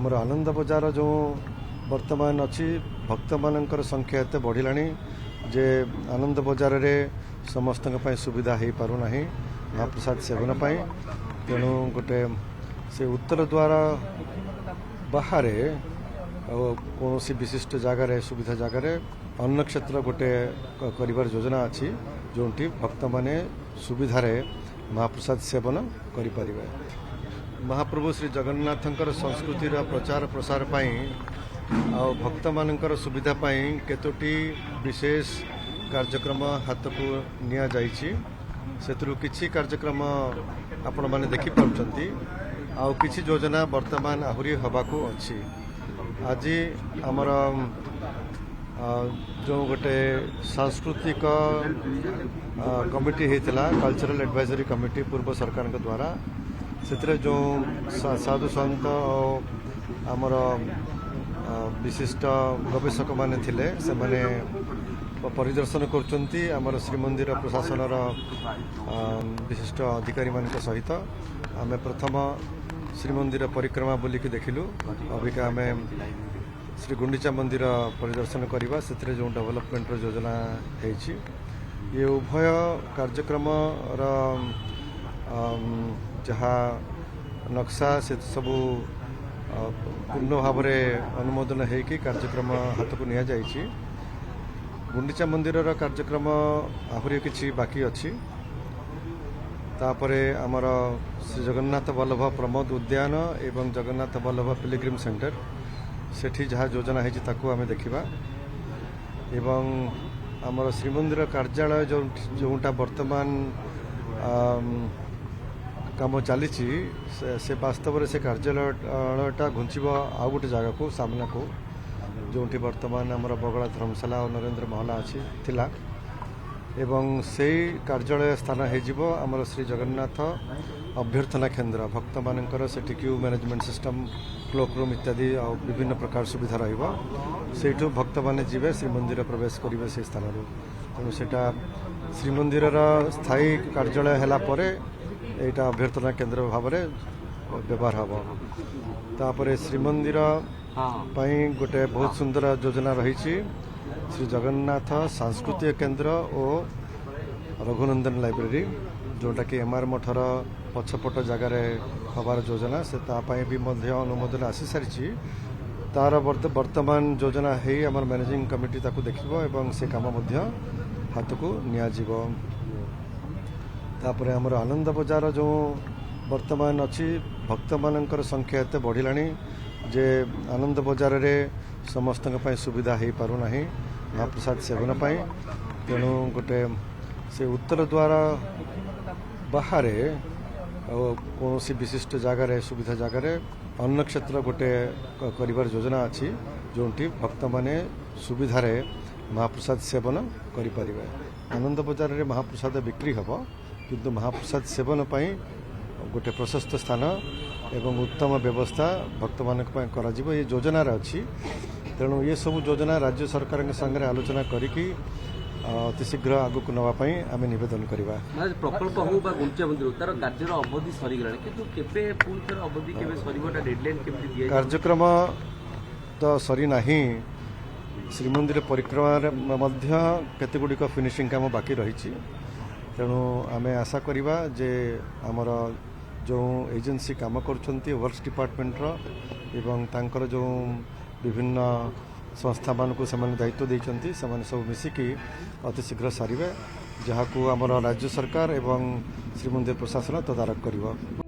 आमर आनंद बजार जो वर्तमान अच्छी भक्त मानकर संख्या एत बढ़ला जे आनंद बजार रे समस्त सुविधा हो पारना महाप्रसाद सेवन तेणु गोटे से उत्तर द्वार बाहर कौन विशिष्ट जगार सुविधा जगार अन्न क्षेत्र गोटे कर योजना अच्छी जो भक्त माने सुविधार महाप्रसाद सेवन करें। महाप्रभु श्री जगन्नाथंकर संस्कृतिर प्रचार प्रसार आ भक्त मानकर सुविधा केतोटी विशेष कार्यक्रम हाथ को निया जाइछि सेतरु किछि कार्यक्रम आपण माने देखि पाउछंती आ किछि योजना वर्तमान आहुरी हबाकू अछि। आज आमर जो गोटे सांस्कृतिक कमिटी होता कल्चरल एडवाइजरी कमिटी पूर्व सरकार द्वारा से जो साधु संत आमर विशिष्ट गवेषक माने थिले से माने परिदर्शन करचंती आमर श्रीमंदिर प्रशासन विशिष्ट अधिकारी मान सहित आम प्रथम श्रीमंदिर परिक्रमा बुलिकी देखिलु। अबिका आम श्री गुंडीचा मंदिर परिदर्शन करवा से जो डेवलपमेंट योजना होइछि ये उभय कार्यक्रम जहाँ नक्शा से सबू पूर्ण भाव अनुमोदन होगी कार्यक्रम हाथ को निया जाइछि। गुंडीचा मंदिर कार्यक्रम आहुरी किछि बाकी अछि तापरे आमर श्री जगन्नाथ वल्लभ प्रमोद उद्यान एवं जगन्नाथ वल्लभ पिलग्रिम सेंटर सेठी जहाँ योजना है आम देखा एवं आमर श्रीमंदिर कार्यालय जोटा वर्तमान काम चली से वास्तव से कार्यालयटा घुंचब आउ गोटे जगह को सामना को जो वर्तमान आमर बगड़ा धर्मशाला और नरेंद्र महला अच्छी थिला एवं से कार्यालय स्थान हो आमर श्री जगन्नाथ अभ्यर्थना केन्द्र भक्त मानकर से queue management system cloak room इत्यादि विभिन्न प्रकार सुविधा रहीठू भक्त माने जीवे श्रीमंदिर प्रवेश करेंगे से स्थान तेणु सेटा श्रीमंदिर स्थायी कार्यालय है यहाँ अभ्यर्थना केन्द्र भाव में व्यवहार हम तापर श्रीमंदिर गोटे बहुत सुंदर योजना रही श्री जगन्नाथ सांस्कृतिक केन्द्र और रघुनंदन लाइब्रेरी जोटा कि एमआर मठर पछपट जगार हबार योजना से भी अनुमोदन आसी सारी तार वर्तमान योजना है आम मैनेजिंग कमिटी ताकू देखिबो एवं से काम हाथ को नियाजिबो। तापर आमर आनंद बजार जो वर्तमान अच्छी भक्त मानकर संख्या एत बढ़ला जे आनंद बजार रे समस्त सुविधा हो पारना महाप्रसाद सेवन तेणु गोटे से उत्तर द्वार बाहर कौन विशिष्ट जगार सुविधा जगार अन्न क्षेत्र गोटे कर योजना अच्छी जो भक्त माने सुविधार महाप्रसाद सेवन करें। आनंद बजार रे महाप्रसाद बिक्री हम किंतु महाप्रसाद सेवन गोटे प्रशस्त स्थान एवं उत्तम व्यवस्था भक्त मान ये योजनार अच्छी तेणु ये सब योजना राज्य सरकार संगे आलोचना करी अति शीघ्र आगक नापी आम नवेदन करवा। प्रकल्प हो गुंडीचा मंदिर तार कार्य अवधि सरीगला कि कार्यक्रम तो सरी ना श्रीमंदिर परिक्रमा केतेगुड़िक फिनिशिंग काम बाकी रही तेणु आम आशा करवा जे आमर जो एजेंसी काम कर वर्क्स डिपार्टमेंटर एवं तांकर जो विभिन्न संस्था मान को दायित्व देइचंती सेमाने सब मिसिकी अति शीघ्र सारे जहाँ को आमर राज्य सरकार एवं श्रीमंदिर प्रशासन तदारख करिवो।